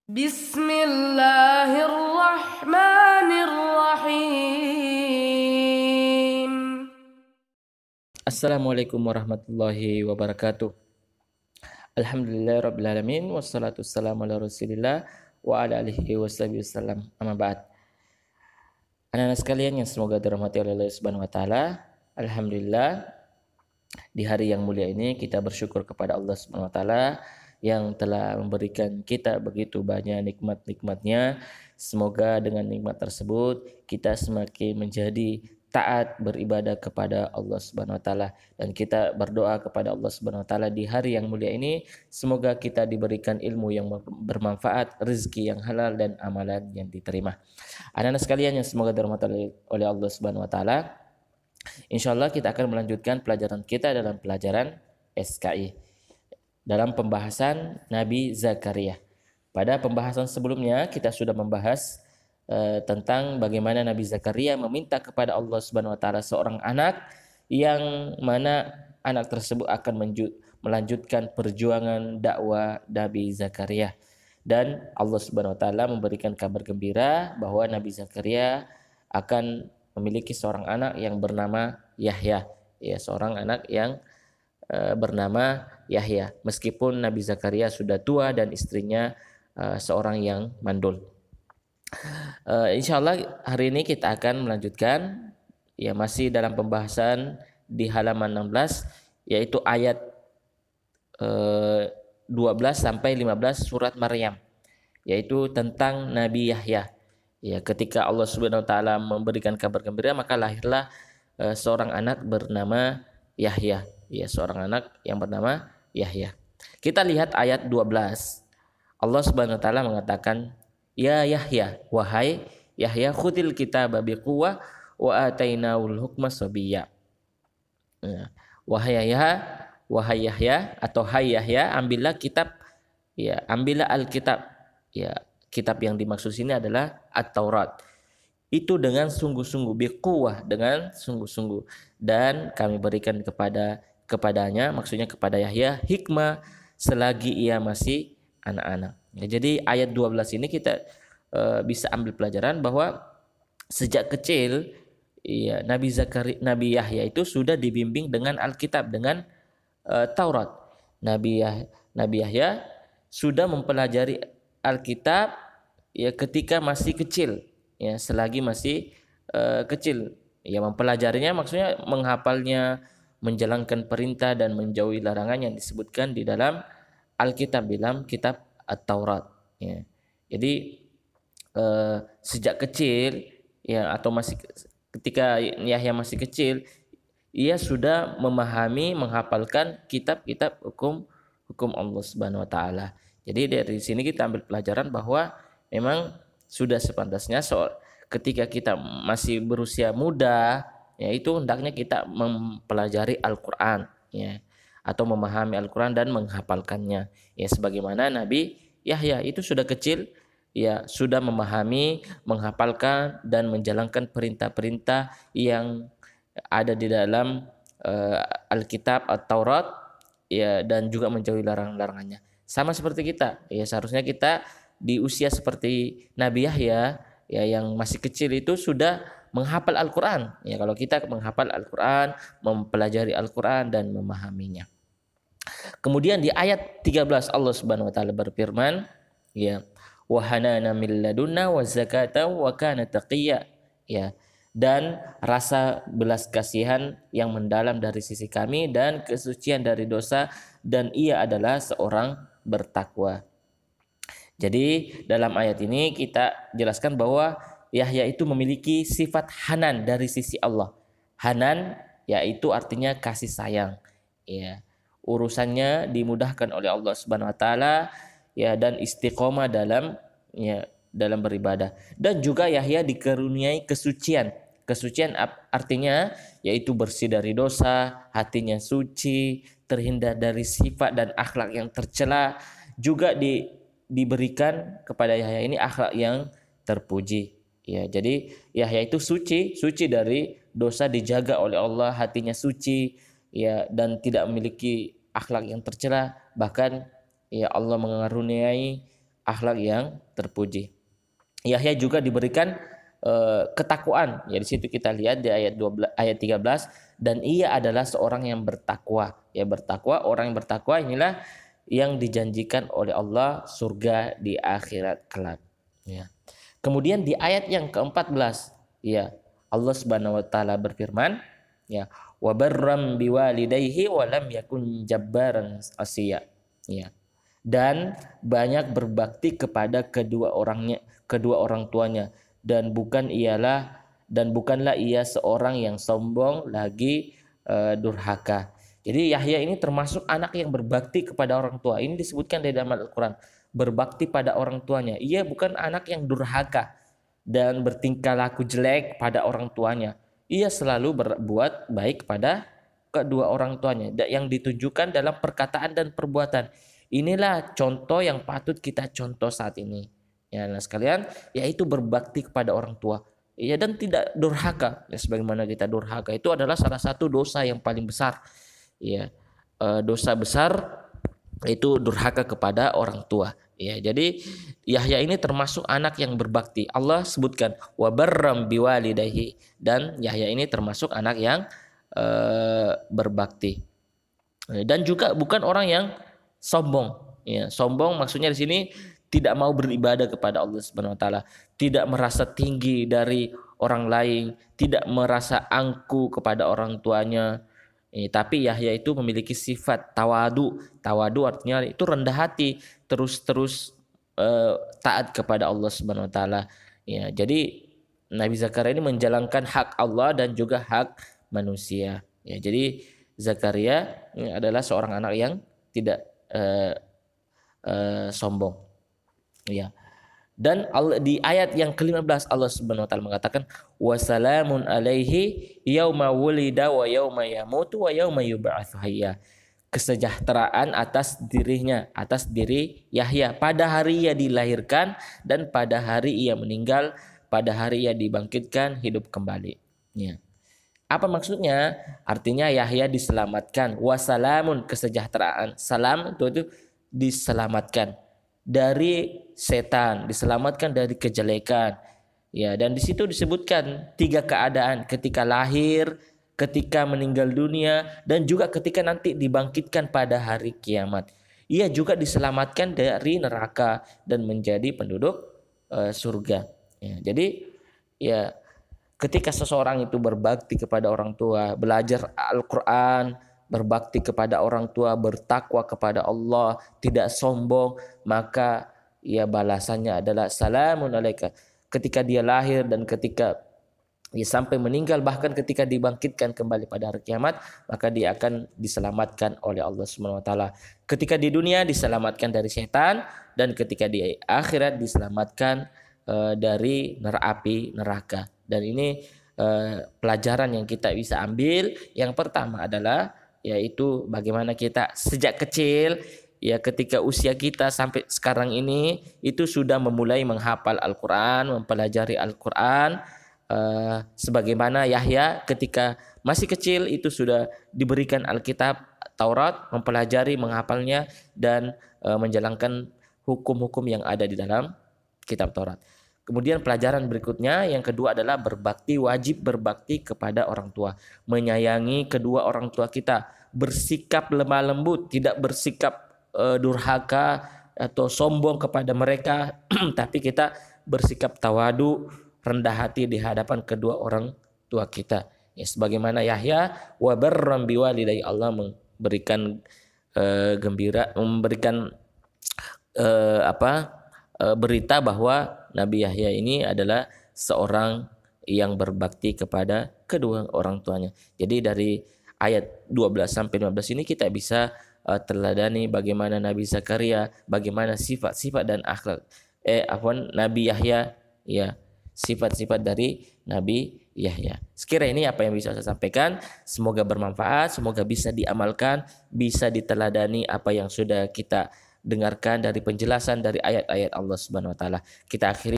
Bismillahirrahmanirrahim. Assalamualaikum warahmatullahi wabarakatuh. Alhamdulillahirrabbilalamin. Wassalatu wassalamu ala rasulillah wa ala alihi wasallam. Amma ba'd. Anak-anak sekalian yang semoga dirahmati oleh Allah Subhanahu wa taala. Alhamdulillah, di hari yang mulia ini kita bersyukur kepada Allah Subhanahu wa taala yang telah memberikan kita begitu banyak nikmat-nikmatnya. Semoga dengan nikmat tersebut kita semakin menjadi taat beribadah kepada Allah Subhanahu wa taala, dan kita berdoa kepada Allah Subhanahu wa taala di hari yang mulia ini semoga kita diberikan ilmu yang bermanfaat, rezeki yang halal, dan amalan yang diterima. Anak-anak sekalian yang semoga dirahmati oleh Allah Subhanahu wa taala, insyaallah kita akan melanjutkan pelajaran kita dalam pelajaran SKI dalam pembahasan Nabi Zakaria. Pada pembahasan sebelumnya kita sudah membahas tentang bagaimana Nabi Zakaria meminta kepada Allah Subhanahu wa taala seorang anak, yang mana anak tersebut akan melanjutkan perjuangan dakwah Nabi Zakaria. Dan Allah Subhanahu wa taala memberikan kabar gembira bahwa Nabi Zakaria akan memiliki seorang anak yang bernama Yahya. Ya, seorang anak yang bernama Yahya, meskipun Nabi Zakaria sudah tua dan istrinya seorang yang mandul. Insyaallah hari ini kita akan melanjutkan, ya, masih dalam pembahasan di halaman 16, yaitu ayat 12 sampai 15 surat Maryam, yaitu tentang Nabi Yahya. Ya, ketika Allah Subhanahu wa taala memberikan kabar gembira, maka lahirlah seorang anak bernama Yahya. Ya, seorang anak yang bernama Yahya. Kita lihat ayat 12. Allah Subhanahu wa taala mengatakan, "Ya Yahya, wahai Yahya, khudil kitaba biquwwah wa atainaul hukma sabiyya." Wahai Yahya atau hai Yahya, ambillah kitab, ya, ambillah Alkitab. Ya, kitab yang dimaksud sini adalah At-Taurat. Itu dengan sungguh-sungguh, biquwwah, dengan sungguh-sungguh, dan kami berikan kepadanya, maksudnya kepada Yahya, hikmah selagi ia masih anak-anak. Ya, jadi ayat 12 ini kita bisa ambil pelajaran bahwa sejak kecil, ya, Nabi Yahya itu sudah dibimbing dengan Alkitab, dengan Taurat. Nabi Yahya sudah mempelajari Alkitab, ya, ketika masih kecil, ya, selagi masih kecil. Ya, mempelajarinya maksudnya menghafalnya, menjalankan perintah dan menjauhi larangan yang disebutkan di dalam Alkitab, dalam kitab At-Taurat. Ya. Jadi sejak kecil, ya, atau masih ketika Yahya masih kecil, ia sudah memahami, menghafalkan kitab-kitab hukum Allah Subhanahu wa taala. Jadi dari sini kita ambil pelajaran bahwa memang sudah sepantasnya ketika kita masih berusia muda, ya, itu hendaknya kita mempelajari Al-Quran, ya, atau memahami Al-Quran dan menghafalkannya. Ya, sebagaimana Nabi Yahya itu sudah kecil, ya, sudah memahami, menghafalkan dan menjalankan perintah-perintah yang ada di dalam Alkitab At-Taurat, ya, dan juga menjauhi larangan-larangannya. Sama seperti kita, ya, seharusnya kita di usia seperti Nabi Yahya, ya, yang masih kecil itu sudah menghafal Al-Quran. Ya, kalau kita menghafal Al-Quran, mempelajari Al-Quran dan memahaminya. Kemudian di ayat 13 Allah Subhanahu wa taala berfirman, ya, wa hanana min ladunna wa zakata wa kana taqiyya. Ya, dan rasa belas kasihan yang mendalam dari sisi kami dan kesucian dari dosa, dan ia adalah seorang bertakwa. Jadi dalam ayat ini kita jelaskan bahwa Yahya itu memiliki sifat hanan dari sisi Allah. Hanan yaitu artinya kasih sayang. Ya, urusannya dimudahkan oleh Allah Subhanahu wa taala, ya, dan istiqomah dalam beribadah. Dan juga Yahya dikaruniai kesucian. Kesucian artinya yaitu bersih dari dosa, hatinya suci, terhindar dari sifat dan akhlak yang tercela. Juga diberikan kepada Yahya ini akhlak yang terpuji. Ya, jadi Yahya itu suci dari dosa, dijaga oleh Allah, hatinya suci, ya, dan tidak memiliki akhlak yang tercela. Bahkan, ya, Allah mengaruniai akhlak yang terpuji. Yahya juga diberikan ketakwaan. Ya, di situ kita lihat di ayat 12 ayat 13, dan ia adalah seorang yang bertakwa. Ya, bertakwa, orang yang bertakwa inilah yang dijanjikan oleh Allah surga di akhirat kelak. Ya. Kemudian di ayat yang ke-14, ya, Allah Subhanahu wa taala berfirman, ya, wa barram biwalidayhi wa lam yakun jabbaran asiya. Ya. Dan banyak berbakti kepada kedua orang tuanya, dan bukanlah ia seorang yang sombong lagi durhaka. Jadi Yahya ini termasuk anak yang berbakti kepada orang tua. Ini disebutkan di dalam Al-Quran, berbakti pada orang tuanya. Ia bukan anak yang durhaka dan bertingkah laku jelek pada orang tuanya. Ia selalu berbuat baik pada kedua orang tuanya, yang ditunjukkan dalam perkataan dan perbuatan. Inilah contoh yang patut kita contoh saat ini. Ya, nah sekalian, yaitu berbakti kepada orang tua. Ya, dan tidak durhaka. Ya, sebagaimana kita durhaka itu adalah salah satu dosa yang paling besar. Ya, dosa besar itu durhaka kepada orang tua. Ya, jadi Yahya ini termasuk anak yang berbakti. Allah sebutkan wa barram biwalidayhi, dan Yahya ini termasuk anak yang berbakti. Dan juga bukan orang yang sombong. Ya, sombong maksudnya di sini tidak mau beribadah kepada Allah Subhanahu wa taala, tidak merasa tinggi dari orang lain, tidak merasa angku kepada orang tuanya. Tapi Yahya itu memiliki sifat tawadu. Tawadu artinya itu rendah hati, terus taat kepada Allah Subhanahu wa taala. Ya, jadi Nabi Zakaria ini menjalankan hak Allah dan juga hak manusia. Ya, jadi Zakaria adalah seorang anak yang tidak sombong. Ya. Dan di ayat yang ke-15 Allah Subhanahu wa taala mengatakan wasalamun alaihi yauma wulida wa yauma yamutu wa yauma yub'atsu hayya. Kesejahteraan atas dirinya, atas diri Yahya pada hari ia dilahirkan dan pada hari ia meninggal, pada hari ia dibangkitkan hidup kembali. Ya. Apa maksudnya? Artinya Yahya diselamatkan. Wasalamun, kesejahteraan. Salam itu diselamatkan dari setan, diselamatkan dari kejelekan. Ya, dan di situ disebutkan 3 keadaan: ketika lahir, ketika meninggal dunia, dan juga ketika nanti dibangkitkan pada hari kiamat. Ia juga diselamatkan dari neraka dan menjadi penduduk surga. Ya, jadi ya, ketika seseorang itu berbakti kepada orang tua, belajar Al-Quran, berbakti kepada orang tua, bertakwa kepada Allah, tidak sombong, maka ya balasannya adalah salamun alaika. Ketika dia lahir dan ketika dia sampai meninggal, bahkan ketika dibangkitkan kembali pada hari kiamat, maka dia akan diselamatkan oleh Allah Subhanahu wa taala. Ketika di dunia diselamatkan dari setan, dan ketika di akhirat diselamatkan dari api neraka. Dan ini pelajaran yang kita bisa ambil. Yang pertama adalah yaitu bagaimana kita sejak kecil, ya ketika usia kita sampai sekarang ini itu sudah memulai menghafal Al-Quran, mempelajari Al-Quran, sebagaimana Yahya ketika masih kecil itu sudah diberikan Alkitab Taurat, mempelajari, menghafalnya, dan menjalankan hukum-hukum yang ada di dalam kitab Taurat. Kemudian pelajaran berikutnya yang kedua adalah berbakti, wajib berbakti kepada orang tua, menyayangi kedua orang tua kita, bersikap lemah lembut, tidak bersikap durhaka atau sombong kepada mereka, tapi kita bersikap tawadu, rendah hati di hadapan kedua orang tua kita. Ya, sebagaimana Yahya wa barram biwalidayhi, Allah memberikan gembira, memberikan berita bahwa Nabi Yahya ini adalah seorang yang berbakti kepada kedua orang tuanya. Jadi dari ayat 12 sampai 15 ini kita bisa teladani bagaimana Nabi Zakaria, bagaimana sifat-sifat dan akhlak Nabi Yahya, ya, sifat-sifat dari Nabi Yahya. Sekiranya ini apa yang bisa saya sampaikan, semoga bermanfaat, semoga bisa diamalkan, bisa diteladani apa yang sudah kita dengarkan dari penjelasan dari ayat-ayat Allah Subhanahu wa taala. Kita akhiri